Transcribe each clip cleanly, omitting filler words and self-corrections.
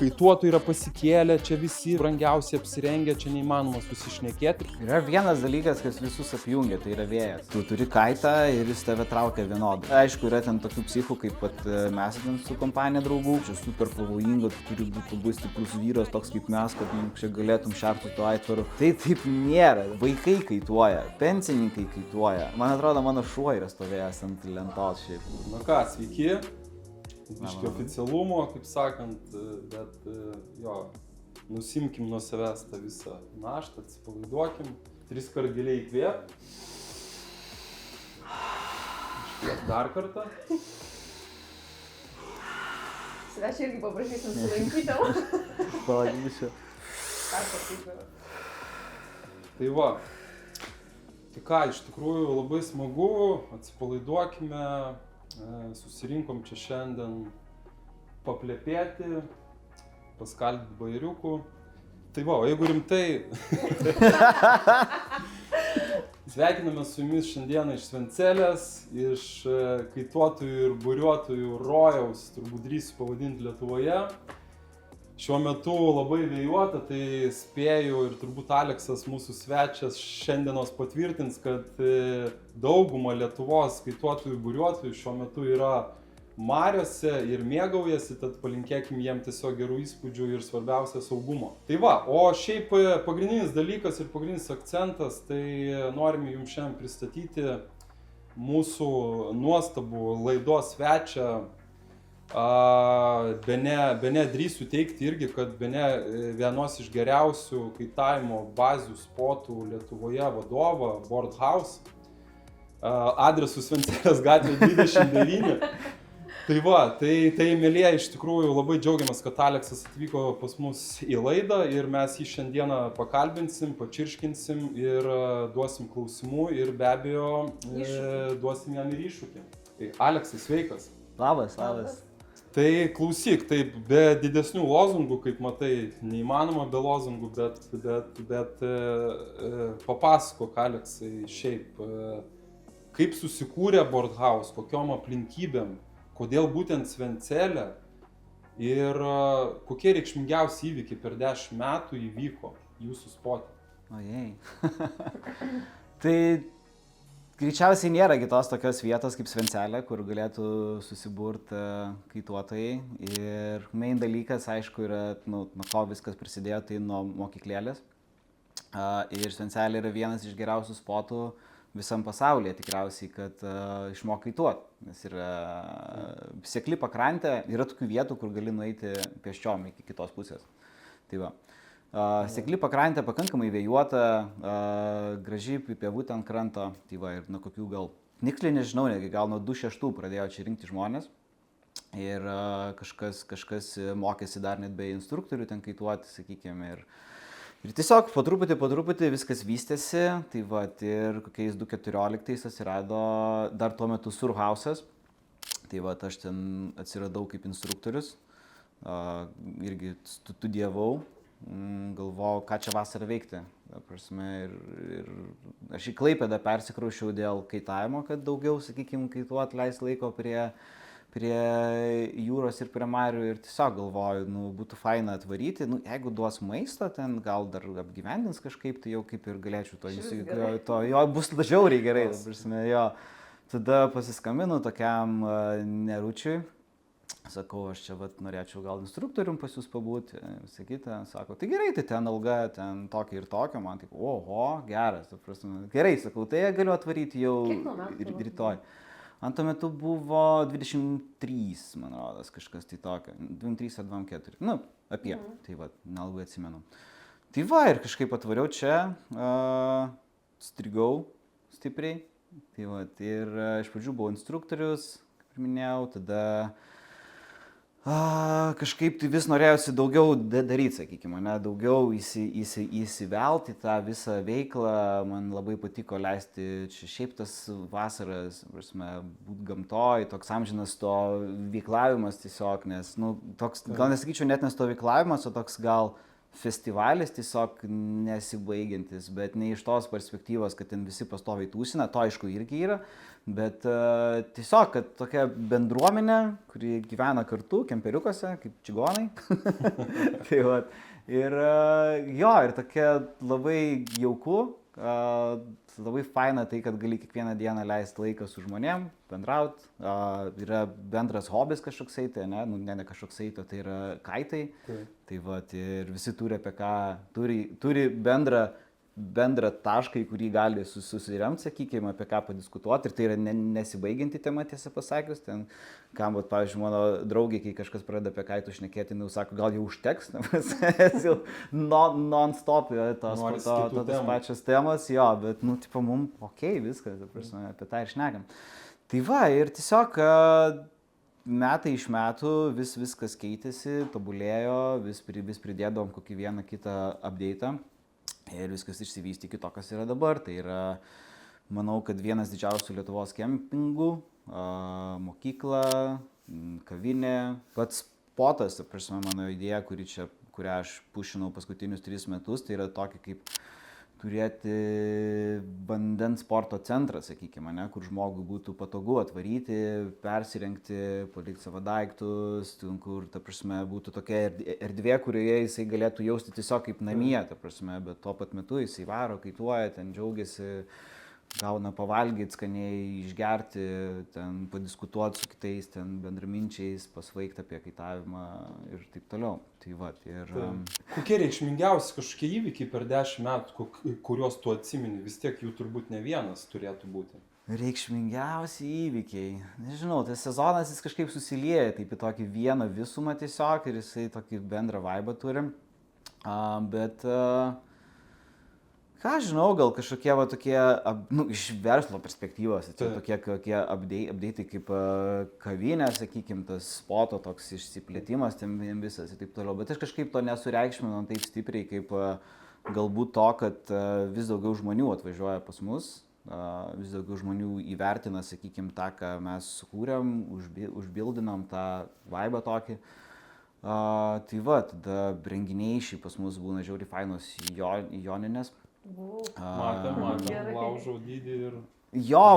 kaituotojai yra pasikėlę, čia visi brangiausiai apsirengę, čia neįmanoma susišnekėti. Yra vienas dalykas, kas visus apjungia, tai yra vėjas. Tu turi kaitą ir jis tave traukia vienodai. Aišku, yra ten tokių psichų, kaip pat mes ten su kompanija draugų. Čia super pavojinga, tu turi būti labai stiprus vyras, toks kaip mes, kad čia galėtum šerti tuo aitvaru. Tai taip nėra. Vaikai kaituoja, pensininkai kaituoja. Man atrodo, mano šuo yra stovėjęs ant lentos šiaip. Na ką, sveiki. Biški oficialumo, kaip sakant, bet jo, nusimkim nuo savęs tą visą naštą, atsipalaiduokim, 3 kart giliai įkvėp. Iškvėp dar kartą. Svečiai irgi paprašysim sulankyti. Palagysiu. Tai va, tai ką, iš tikrųjų labai smagu, atsipalaiduokime. Susirinkom čia šiandien paplepėti, paskaldyti bairiukų. Tai va, o jeigu rimtai, sveikiname su jumis šiandieną iš Svencelės, iš kaituotojų ir buriuotojų rojaus, turbūt drįsiu pavadinti Lietuvoje. Šiuo metu labai vėjuota, tai spėju ir turbūt Aleksas, mūsų svečias, šiandienos patvirtins, kad dauguma Lietuvos kaituotojų buriuotojų šiuo metu yra mariose ir mėgaujasi, tad palinkėkim jiem tiesiog gerų įspūdžių ir svarbiausia saugumo. Tai va, o šiaip pagrindinis dalykas ir pagrindinis akcentas, tai norime jums šiandien pristatyti mūsų nuostabų laidos svečią. Bene drįsiu teigti irgi, kad bene vienos iš geriausių kaitavimo bazių spotų Lietuvoje vadovą, Board House, adresu Svencelės gatvė 29. Tai va, tai mielieji, iš tikrųjų labai džiaugiamės, kad Aleksas atvyko pas mus į laidą ir mes jį šiandieną pakalbinsim, pačirškinsim ir duosim klausimų ir be abejo duosim jam ir iššūkį. Tai Aleksai, sveikas. Labas, labas. Tai klausyk, taip, be didesnių lozungų, kaip matai, neįmanoma be lozungų, bet papasakok, Aleksai, šiaip, kaip susikūrė Board House, kokiom aplinkybėm, kodėl būtent Svencelė ir kokie reikšmingiausi įvykiai per 10 metų įvyko jūsų spote. Ojei. Tai greičiausiai nėra kitos tokios vietos kaip Svencelė, kur galėtų susiburti kaituotojai. Ir main dalykas, aišku, yra, nuo ko viskas prasidėjo, tai nuo mokyklėlės. Ir Svencelė yra vienas iš geriausių spotų visam pasaulyje tikriausiai, kad išmok kaituoti. Nes yra sekli pakrantė, yra tokių vietų, kur gali nueiti pėsčiom iki kitos pusės. Tai va. Sekli pakrantė pakankamai vėjuota, graži pievutė ant kranto, tai va, ir nuo kokių gal, tiksliai nežinau, negi gal nuo 2006 pradėjo čia rinkti žmonės ir kažkas mokėsi dar net be instruktorių ten kaituoti, sakykime, ir tiesiog po truputį viskas vystėsi, tai va, ir kokiais 2014 atsirado dar tuo metu Surhausas, tai va, aš ten atsiradau kaip instruktorius, irgi studijavau. Galvojau, ką čia vasarą veikti. Ir aš į Klaipėdą persikraušiau dėl kaitavimo, kad daugiau, sakykime, kaituot, leis laiko prie jūros ir prie marių. Ir tiesiog galvoju, būtų faina atvaryti. Jeigu duos maisto, ten gal dar apgyvendins kažkaip, tai jau kaip ir galėčiau jo bus žiauriai gerai. Tada pasiskambinu tokiam Neručiui. Sakau, aš čia norėčiau gal instruktorium pas jūs pabūti, visą kitą. Sako, tai gerai, tai ten alga, ten tokia ir tokia, man taip, oho, geras, gerai, sakau, tai galiu atvaryti jau rytoj. Man tuo metu buvo 23, man rodos, kažkas tai tokio, 23 ar 24, apie, tai va, nelabai atsimenu. Tai va, ir kažkaip atvariau čia, strigau stipriai, tai va, ir iš pradžių buvau instruktorius, kaip minėjau, tada kažkaip tai vis norėjusi daugiau daryti, sakykime, daugiau įsivelti tą visą veiklą, man labai patiko leisti čia šiaip tas vasaras, būt gamtoj, toks amžinas to veiklavimas tiesiog, nes, toks, gal nesakyčiau net nes to veiklavimas, o toks gal festivalis tiesiog nesibaigiantis, bet ne iš tos perspektyvos, kad ten visi pastoviai tūsina, to aišku irgi yra, bet tiesiog, kad tokia bendruomenė, kuri gyvena kartu, kemperiukose, kaip čigonai. Tai va, ir jo, ir tokia labai jauku, labai faina tai, kad gali kiekvieną dieną leisti laiką su žmonėm, bendrauti, yra bendras hobis kažkoksai, tai ne kažkoksai, tai yra kaitai, tai va, ir visi turi apie ką, turi bendrą tašką, į kurį gali susiremti, sakykime, apie ką padiskutuoti, ir tai yra nesibaigianti tema, tiesą pasakius, ten, kam, vat, pavyzdžiui, mano draugė, kai kažkas pradeda apie kaitų šnekėti, sako, gal jau užteks, nes jau non-stop tos pačios temos, jo, bet, tipo, mums, okei, viskas, apie tą ir šnekam. Tai va, ir tiesiog metai iš metų viskas keitėsi, tobulėjo, vis pridėdavom kokį vieną kitą update'ą. Ir viskas išsivystė iki to, kas yra dabar. Tai yra, manau, kad vienas didžiausių Lietuvos kempingų, mokykla, kavinė, pats spotas, mano idėja, kurią aš pušinau paskutinius 3 metus, tai yra tokia kaip turėti vandens sporto centrą, sakykime, kur žmogui būtų patogu atvaryti, persirengti, palikti savo daiktus, kur, būtų tokia erdvė, kurioje jisai galėtų jausti tiesiog kaip namie, bet tuo pat metu jisai varo, kaituoja, ten džiaugiasi, gauna pavalgyti, skaniai išgerti, ten padiskutuoti su kitais, ten bendraminčiais, pasvaigti apie kaitavimą ir taip toliau. Tai va, ir... Kokie reikšmingiausi kažkokie įvykiai per 10 metų, kuriuos tu atsimeni, vis tiek jų turbūt ne vienas turėtų būti? Reikšmingiausi įvykiai. Nežinau, tas sezonas jis kažkaip susilieja taip į tokį vieną visumą tiesiog ir jisai tokį bendrą vaibą turi. Bet... Ką žinau, gal kažkokie va tokie, iš verslo perspektyvos, tokie kokie update'ai kaip kavinė, sakykime, tas spoto toks išsiplėtimas, ten visas ir taip toliau. Bet aš kažkaip to nesureikšminu taip stipriai, kaip galbūt to, kad vis daugiau žmonių atvažiuoja pas mus, vis daugiau žmonių įvertina, sakykime, tą, ką mes sukūrėm, užbildinom tą vaibą tokį. Tai va, tada renginiai šiaip pas mus būna žiauriai fainos joninės. Matėm, laužau dydį ir... Jo,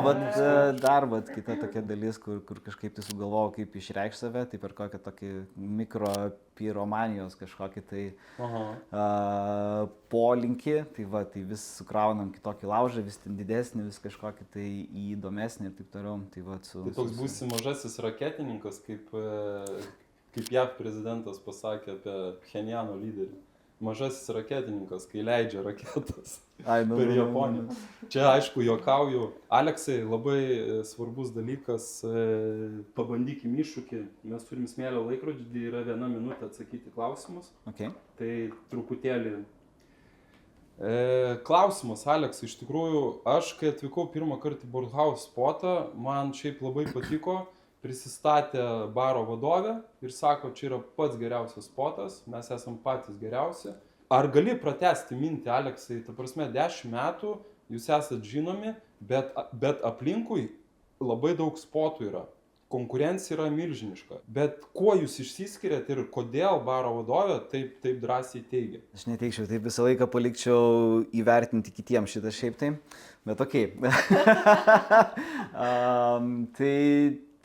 dar kita tokia dalis, kur kažkaip tai sugalvojau, kaip išreikšti save, tai per kokią tokį mikropiromanijos kažkokį tai polinkį, tai vis sukraunam kitokį laužą, vis ten didesnį, vis kažkokį tai įdomesnį ir taip toliau. Tai toks būsi mažasis raketininkas, kaip JAV prezidentas pasakė apie Pchenjano lyderį. Mažasis raketininkas, kai leidžia raketas per Japoniją. Čia, aišku, juokauju. Aleksai, labai svarbus dalykas, pabandykim iššūkį. Mes turim smėlio laikrodžį, yra 1 minutė atsakyti klausimus. Okay. Tai truputėlį. Klausimas, Aleksai, iš tikrųjų, aš, kai atvykau pirmą kartą į Bornholm spotą, man šiaip labai patiko. Prisistatė baro vadovė ir sako, čia yra pats geriausias spotas, mes esam patys geriausi. Ar gali pratęsti mintį, Aleksai, 10 metų jūs esat žinomi, bet aplinkui labai daug spotų yra. Konkurencija yra milžiniška. Bet kuo jūs išsiskiriat ir kodėl baro vadovė taip drąsiai teigia? Aš neteikčiau, taip visą laiką palikčiau įvertinti kitiems šitą šiaip tai, bet okei.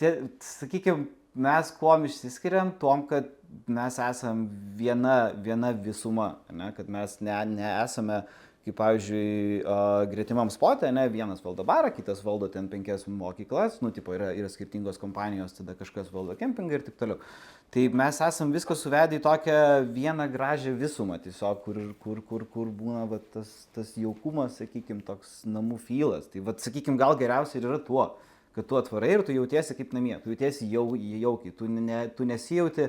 Sakykime, mes kuom išsiskiriam, tom, kad mes esam viena visuma, kad mes nesame, kaip pavyzdžiui, gretimam spote, vienas valdo barą, kitas valdo ten 5 mokyklas, yra skirtingos kompanijos, tada kažkas valdo kempingą ir taip toliau. Tai mes esam viską suvedę į tokią vieną gražią visumą, tiesiog, kur būna tas jaukumas, sakykime, toks namų feelas. Tai, sakykime, gal geriausia ir yra tuo, kad tu atvarai ir tu jautiesi kaip namie, tu jautiesi jaukiai, tu nesijauti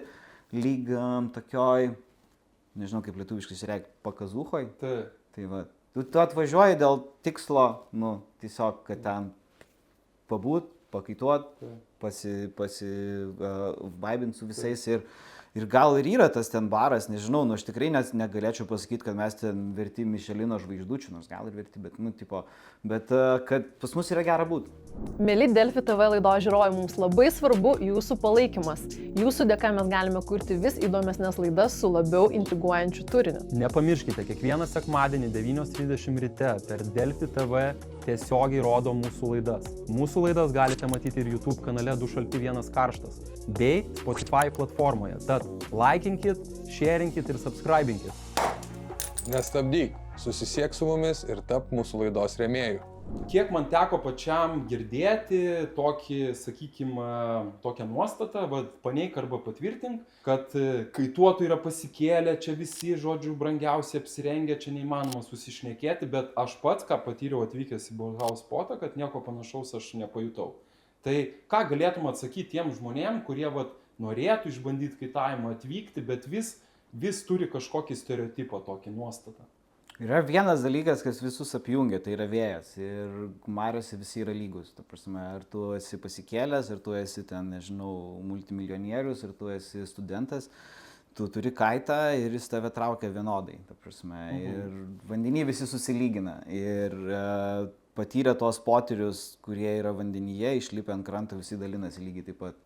lyg tokioj, nežinau kaip lietuviškai išreikšti, pakazūhoj. Tai va, tu atvažiuoji dėl tikslo, tiesiog, kad ten pabūt, pakaituot, vaibint su visais Ir gal ir yra tas ten baras, nežinau, nu aš tikrai negalėčiau pasakyti, kad mes ten verti Mišelino žvaigždučių, nors gal ir verti, bet, nu, tipo, bet kad pas mus yra gera būti. Mėly Delfi TV laidos žiūrovai, mums labai svarbu jūsų palaikymas. Jūsų dėka mes galime kurti vis įdomesnės laidas su labiau intriguojančiu turiniu. Nepamirškite, kiekvieną sekmadienį 9:30 ryte per Delfi TV tiesiogiai rodo mūsų laidas. Mūsų laidas galite matyti ir YouTube kanale Du šalti vienas karštas bei Spotify platformoje. Tad laikinkit, sharingkit ir subscribinkit. Nestabdyk, susisiek su mumis ir tap mūsų laidos rėmėjų. Kiek man teko pačiam girdėti tokį, sakykime, tokią nuostatą, paneik arba patvirtink, kad kaituotojai yra pasikėlę, čia visi, žodžiu, brangiausiai apsirengę, čia neįmanoma susišnekėti, bet aš pats, ką patyriau atvykęs į Bauhaus spotą, kad nieko panašaus aš nepajutau. Tai ką galėtum atsakyti tiem žmonėm, kurie norėtų išbandyti kaitavimą atvykti, bet vis turi kažkokį stereotipą, tokį nuostatą? Yra vienas dalykas, kas visus apjungia, tai yra vėjas ir mariose visi yra lygus. Ta prasme, ar tu esi pasikėlęs, ar tu esi ten, nežinau, multimilijonierius, ar tu esi studentas, tu turi kaitą ir jis tave traukia vienodai. Ta prasme, ir vandenį visi susilygina. Ir patyrę tos potyrius, kurie yra vandenyje, išlipę ant kranto, visi dalinasi lygiai taip pat.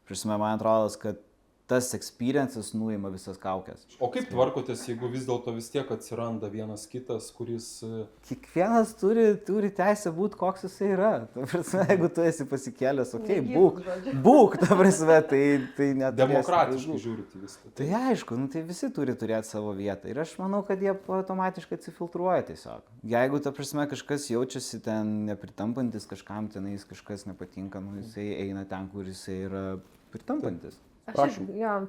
Prasme, man atrodo, kad tas experiences nuima visas kaukės. O kaip tvarkotės, jeigu vis dėlto vis tiek atsiranda vienas kitas, kuris... Kiekvienas turi teisę būti, koks jisai yra. Ta prasme, jeigu tu esi pasikėlęs, okei, būk, ta prasme, tai net... Demokratiškai žiūrite viską. Tai aišku, nu, tai visi turi turėti savo vietą. Ir aš manau, kad jie automatiškai atsifiltruoja tiesiog. Jeigu, ta prasme, kažkas jaučiasi ten nepritampantis, kažkam tenais kažkas nepatinka, nu, jisai eina ten, kur jisai yra pritampantis. Aš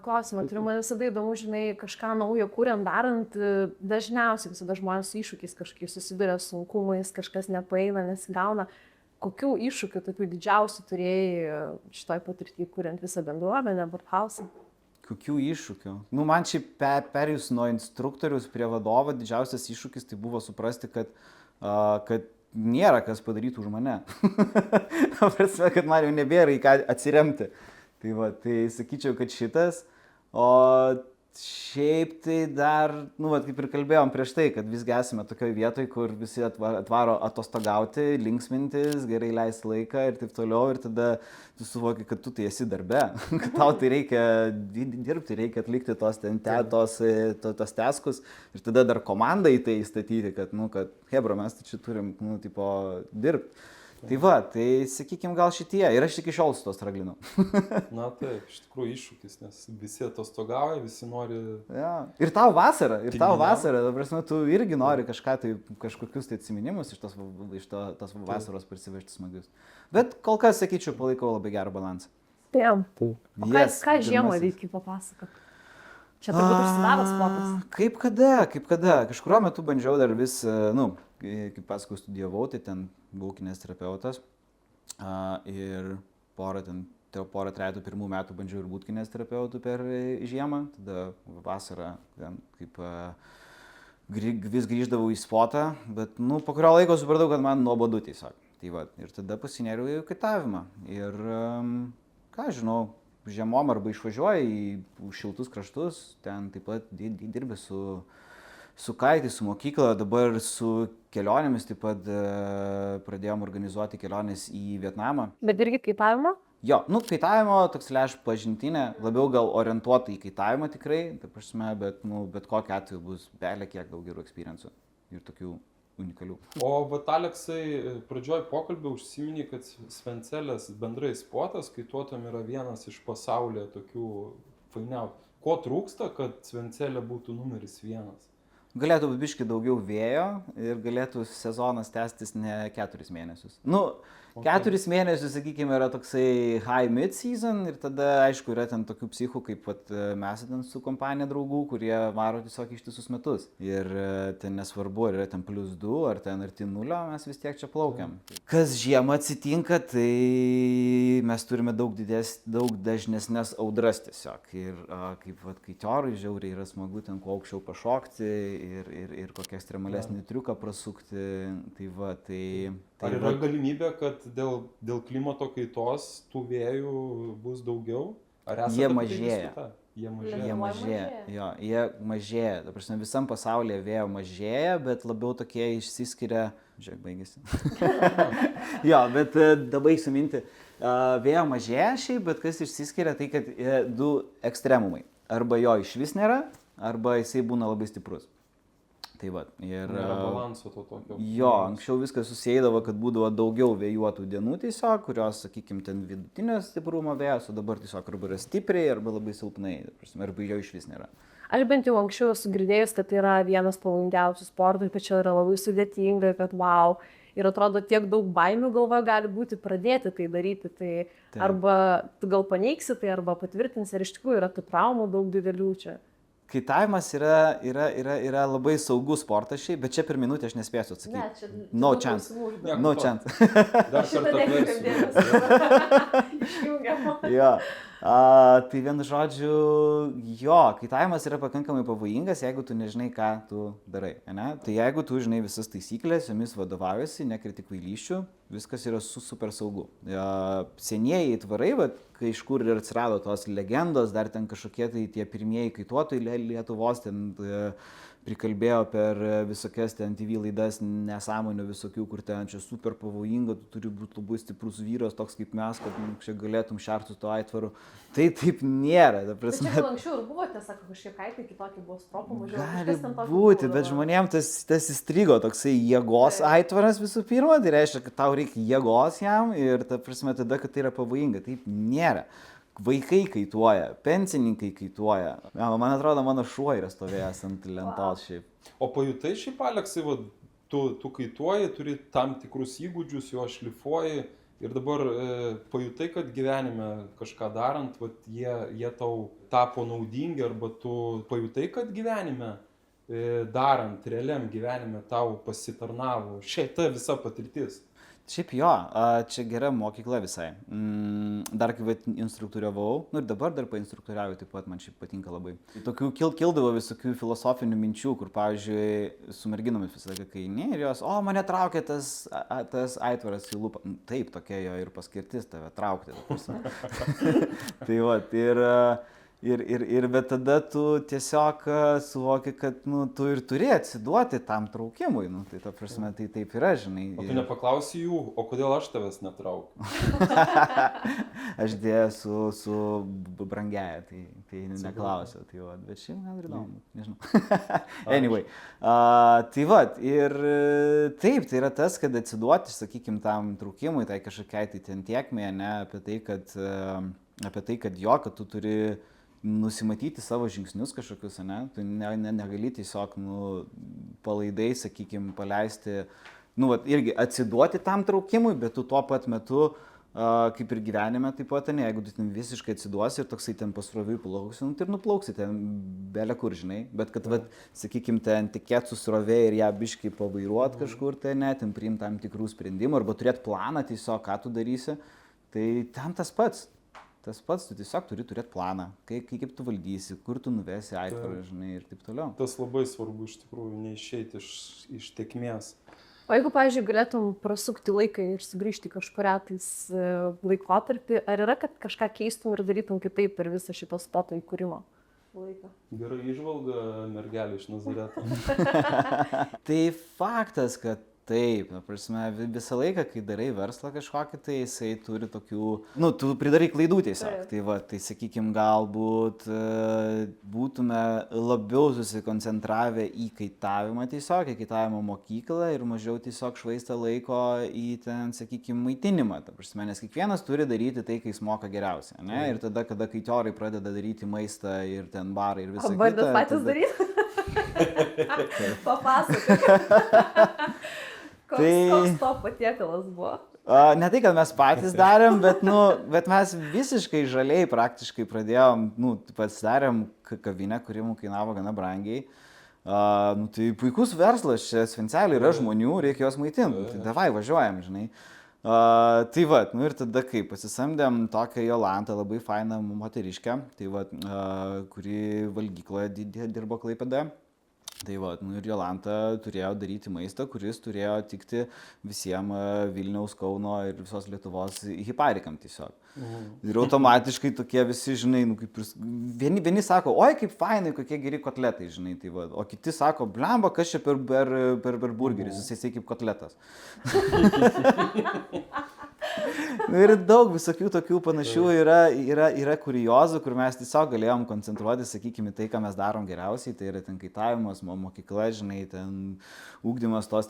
klausimą turiu, man visada įdomu, žinai, kažką naujo kuriant, darant, dažniausiai visada žmonės su iššūkiais kažkaip susiduria sunkumais, kažkas nepaeina, nesigauna. Kokių iššūkių, tokių didžiausių turėjai šitoj patirtyje, kuriant visą bendruomenę, Bauhausą? Kokių iššūkių? Nu, man šiaip perėjus nuo instruktorius prie vadovo, didžiausias iššūkis tai buvo suprasti, kad nėra kas padaryti už mane. Prasme, kad man jau nebėra į ką atsiremti. Tai va, tai sakyčiau, kad šitas, o šiaip tai dar, nu, va, kaip ir kalbėjom prieš tai, kad visgi esame tokioje vietoje, kur visi atvaro atostogauti, linksmintis, gerai leisti laiką ir taip toliau, ir tada tu suvoki, kad tu tai esi darbe, kad tau tai reikia dirbti, reikia atlikti tos teskus ir tada dar komandą į tai įstatyti, kad, nu, kad hebra, mes tai čia turim, nu, tipo, dirbti. Tai va, tai sakykime gal šitie ir aš iki šiol su to straglinau. Na taip, iš tikrųjų iššūkis, nes visi atostogauja, visi nori... Ja. Ir tau vasara, ta prasme, tu irgi nori kažką, tai kažkokius tai atsiminimus iš tos vasaros parsivežti smagius. Bet kol kas, sakyčiau, palaikau labai gerą balansą. Taip. O ką žiemą reikia papasakot? Čia turbūt užsidavęs spotas. Kaip kada. Kažkurio metu bandžiau dar vis, nu, kaip pasakau, studijavau, tai ten buvau kineziterapeutas ir porą trejetų pirmų metų bandžiau ir būti kineziterapeutu per žiemą, tada vasarą kaip vis grįždavau į spotą, bet, nu, po kurio laiko supratau, kad man nuobodu tiesiog. Tai va, ir tada pasinėriau į kaitavimą ir, ką žinau, žiemom arba išvažiuoji į šiltus kraštus, ten taip pat dirbi su kaitais, su mokykla, dabar su kelionėmis taip pat pradėjom organizuoti kelionės į Vietnamą. Bet irgi kaitavimo? Jo, nu, kaitavimo toks pažintinė, labiau gal orientuota į kaitavimą tikrai, ta prasme, bet, nu, bet kokiu atveju bus belė kiek daug gerų experiencijų ir tokių unikalių. O vat Aleksai, pradžioj pokalbį užsiminė, kad Svencelės bendrai spotas kaituotojam yra vienas iš pasaulyje tokių fainiausių. Ko trūksta, kad Svencelė būtų numeris 1? Galėtų būti biški daugiau vėjo ir galėtų sezonas tęstis ne 4 mėnesius. Nu, 4 mėnesius, sakykime, yra toksai high mid-season ir tada, aišku, yra ten tokių psichų, kaip mes ten su kompanija draugų, kurie varo tiesiog ištisus metus. Ir ten nesvarbu, ar yra ten +2, ar ten arti 0, mes vis tiek čia plaukiam. Kas žiemą atsitinka, tai mes turime daug dažnesnės audras tiesiog. Ir kaip kaitiorui žiauriai yra smagu ten kuo aukščiau pašokti ir kokią ekstremalesnį triuką prasukti. Tai va, Ar yra galimybė, kad dėl klimato kaitos tų vėjų bus daugiau? Ar jie mažėja. Jie Jie mažėja. mažėja. Jo, jie mažėja. Ta prasme, visam pasaulyje vėjo mažėja, bet labiau tokie išsiskiria. Žiūrėk, baigėsi. Jo, bet dabaigsiu mintį. Vėjo mažėja šiaip, bet kas išsiskiria, tai kad du ekstremumai. Arba jo iš vis nėra, arba jisai būna labai stiprus. Tai va, ir... Nėra balanso to tokio. Jo, anksčiau viskas susieidavo, kad būdavo daugiau vėjuotų dienų tiesiog, kurios, sakykime, ten vidutinio stiprumo vėjas, o dabar tiesiog arba yra stipriai, arba labai silpnai, arba jo iš vis nėra. Aš bent jau anksčiau esu girdėjus, kad tai yra vienas pavojingiausių sportų, kad čia yra labai sudėtinga, kad wow. Ir atrodo, tiek daug baimių galvoje gali būti pradėti tai daryti. Tai Taip. arba tu gal paneigsi tai, arba patvirtinsi, ir iš tikrųjų yra tų traumų daug didelių čia. Kaitavimas yra labai saugus sportas šiaip, bet čia per minutę aš nespėsiu atsakyti. Ne, čia No daug chance. klausimų užduoda. Nieko No to. chance. Dar Šitą kartą nekreipiam apversiu. Išjungiam. Jo. Tai vienu žodžiu, jo, kaitavimas yra pakankamai pavojingas, jeigu tu nežinai, ką tu darai. Ne? Tai jeigu tu žinai visas taisyklės, jomis vadovaujasi, nekritik kvailysčių, viskas yra super saugu. Senieji tvarai, kai iš kur ir atsirado tos legendos, dar ten kažkokie tai tie pirmieji kaituotojai Lietuvos ten prikalbėjo per visokias ten TV laidas nesąmonių visokių, kur ten čia super pavojinga, tu turi būti labai stiprus vyras, toks kaip mes, kad čia galėtum šerti su to aitvaru. Tai taip nėra. Bet čia gal anksčiau ir buvo, tiesa, kažkiek kaitai kitokie buvo stropų mažiau. Gali būti, bet žmonėms tas įstrigo toksai jėgos aitvaras visų pirma, tai reiškia, kad tau reikia jėgos jam ir ta prasme tada, kad tai yra pavojinga. Taip nėra. Vaikai kaituoja, pensininkai kaituoja. Ja, man atrodo, mano šuo yra stovėjęs ant lentos šiaip. O pajutai šiaip, Aleksai, va, tu kaituoji, turi tam tikrus įgūdžius, jo šlifuoji ir dabar pajutai, kad gyvenime kažką darant, va, jie tau tapo naudingi, arba tu pajutai, kad gyvenime darant, realiam gyvenime tau pasitarnavo šita visa patirtis. Šiaip jo, čia gera mokykla visai. Dar kai instruktoriavau, nu ir dabar dar painstruktoriauju, taip pat man šiaip patinka labai. Tokių kildavo visokių filosofinių minčių, kur, pavyzdžiui, su merginomis visą laiką kaini ir jos, o mane traukia tas aitvaras į lūpą. Taip, tokia jo ir paskirtis tave traukti. Tai va, bet tada tu tiesiog suvoki, kad tu ir turi atsiduoti tam traukimui, tai ta prasme, tai taip yra, žinai. O tu nepaklausi jų, o kodėl aš tavęs netraukiu? Aš dėjau su brangiaja, tai neklausiau, tai va, bet šiaip gal ir įdomu, nežinau. Anyway, tai va, ir taip, tai yra tas, kad atsiduoti, sakykim, tam traukimui, tai kažkokiai tai ten tiekmėje, ne, apie tai, kad tu turi nusimatyti savo žingsnius kažkokius, ne? Tu negali tiesiog palaidai, sakykime, paleisti, irgi atsiduoti tam traukimui, bet tu tuo pat metu, kaip ir gyvenime, taip pat, ne, jeigu tu ten visiškai atsiduosi ir toksai ten pasroviui plauksi, tai ir nuplauksi ten belė kur, žinai, bet kad, sakykime, ten tikėt su srovė ir ją biškai pavairuot kažkur, tai ne, ten priimti tam tikrų sprendimų, arba turėti planą tiesiog, ką tu darysi, tai ten tas pats. Tas pats, tu tiesiog turi turėti planą, kaip tu valdysi, kur tu nuvesi aitvarą, žinai, ir taip toliau. Tas labai svarbu iš tikrųjų, neišeiti iš tėkmės. O jeigu, pavyzdžiui, galėtum prasukti laiką ir sugrįžti kažkurią tais laikotarpį, ar yra, kad kažką keistum ir darytum kitaip per visą šitą sporto įkūrimo laiką? Gerai įžvalga, mergelė iš Nazareto. Tai faktas, kad taip, prasme, visą laiką, kai darai verslą kažkokį, tai jisai turi tokių, tu pridarai klaidų tiesiog. Tai va, tai sakykime, galbūt būtume labiau susikoncentravę į kaitavimą tiesiog, į kaitavimo mokyklą ir mažiau tiesiog švaistą laiko į ten, sakykime, maitinimą. Ta prasme, nes kiekvienas turi daryti tai, kai jis moka geriausiai, ne? Ir tada, kada kaitiorai pradeda daryti maistą ir ten barą ir visą kitą. Bandėt patys daryti? Papasakok. Koks to patiekalas buvo? Ne tai, kad mes patys darėm, bet mes visiškai žaliai praktiškai pradėjom, pasidarėm kavinę, kuri mums kainavo gana brangiai. Tai puikus verslas, čia Svencelė yra žmonių, reikia juos maitinti, tai davai važiuojam, žinai. Tai va, ir tada kaip pasisamdėm tokią Jolantą, labai fainą moteriškę, tai va, kuri valgykloje dirbo Klaipėdoje. Tai va, nu ir Jolanta turėjo daryti maistą, kuris turėjo tikti visiems Vilniaus, Kauno ir visos Lietuvos hiparikam tiesiog. Ir automatiškai tokie visi, žinai, nu, kaip ir, vieni sako, oi kaip fainai, kokie geri kotletai, žinai, tai va, o kiti sako, blemba, kas čia per burgeris, jisai kaip kotletas. Nu, ir daug visokių tokių panašių yra kuriozų, kur mes tiesiog galėjom koncentruoti, sakykime, tai, ką mes darom geriausiai, tai yra ten kaitavimas, mokykla, žinai, ten ūkdymas tos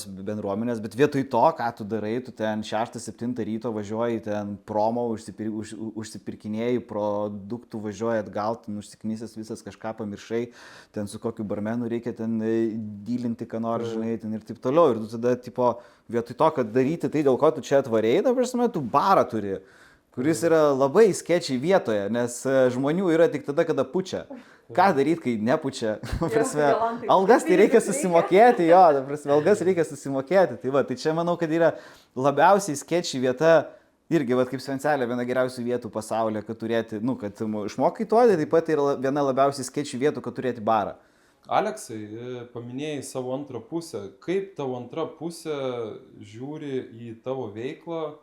bendruomenės, bet vietoj to, ką tu darai, tu ten 6-7 ryto važiuoji, ten promo, užsipirkinėjai produktų, važiuoji atgal, ten užsiknysęs visas kažką pamiršai, ten su kokiu barmenu reikia ten dylinti, ką nors, žinai, ten ir taip toliau. Ir tu tada, tipo, vietoj to, kad daryti tai, dėl ko tu čia atvarėjai, ta prasme, tu barą turi, kuris yra labai skečiai vietoje, nes žmonių yra tik tada, kada pučia. Ką daryti, kai nepučia? Prasme, algas tai reikia susimokėti, jo, prasme, algas reikia susimokėti. Tai va, tai čia manau, kad yra labiausiai skečiai vieta, irgi, va, kaip Svencelė, viena geriausių vietų pasaulyje, kad turėti, nu, kad išmokai to, taip pat yra viena labiausiai skečiai vietų, kad turėti barą. Aleksai, paminėjai savo antrą pusę. Kaip tavo antra pusė žiūri į tavo veiklą?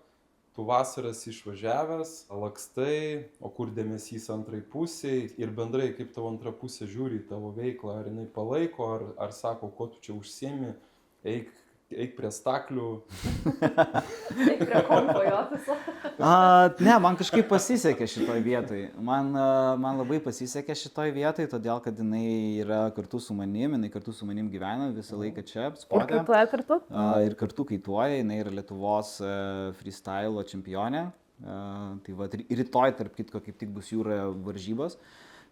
Tu vasaras išvažiavęs, lakstai, o kur dėmesys antrai pusiai? Ir bendrai, kaip tavo antra pusė žiūri į tavo veiklą? Ar jinai palaiko, ar sako, ko tu čia užsiemi? Eik prie staklių. Eik prie kompo, jo, tiesiog. Ne, man kažkaip pasisekė šitoj vietoj. Man labai pasisekė šitoj vietoj, todėl, kad jinai yra kartu su manim, jinai kartu su manim gyvena visą laiką čia, Ir kaituoja kartu? Ir kartu kaituoja, jinai yra Lietuvos freestyle čempionė. Tai va, rytoj, tarp kitko, kaip tik bus jūroje varžybos,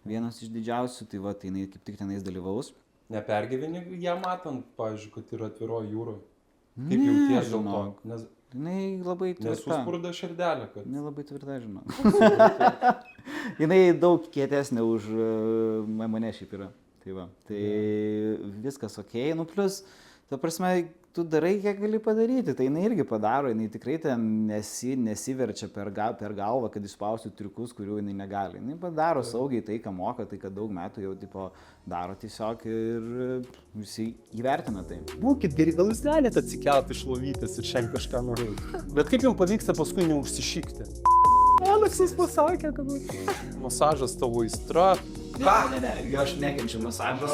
vienas iš didžiausių, tai va, tai jinai kaip tik tenais dalyvaus. Nepergyveni ją matant, pavyzdžiui, kad yra atviroji jūra? Kaip jauties dėl to? Nes jinai labai tvirta. nesuskurda širdelė, kad... Jinai labai tvirta, žinau. Jinai daug kietesnė už mane šiaip yra. Tai va, tai viskas okei. Nu, plus, ta prasme, tu darai, kiek gali padaryti. Tai jinai irgi padaro, jinai tikrai ten nesiverčia per galvą, kad išspausti triukus, kurių jinai negali. Jinai padaro saugiai tai, ką moka, tai, kad daug metų jau tipo, daro tiesiog ir visi įvertina tai. Būkit geri, gal jūs galite atsikelti iš lovytės ir šiandien kažką norėti. Bet kaip jums pavyksta paskui neužsišykti? Aleksas pasakė, kad masažas tavo aistra. Ne, aš nekenčiu masažas.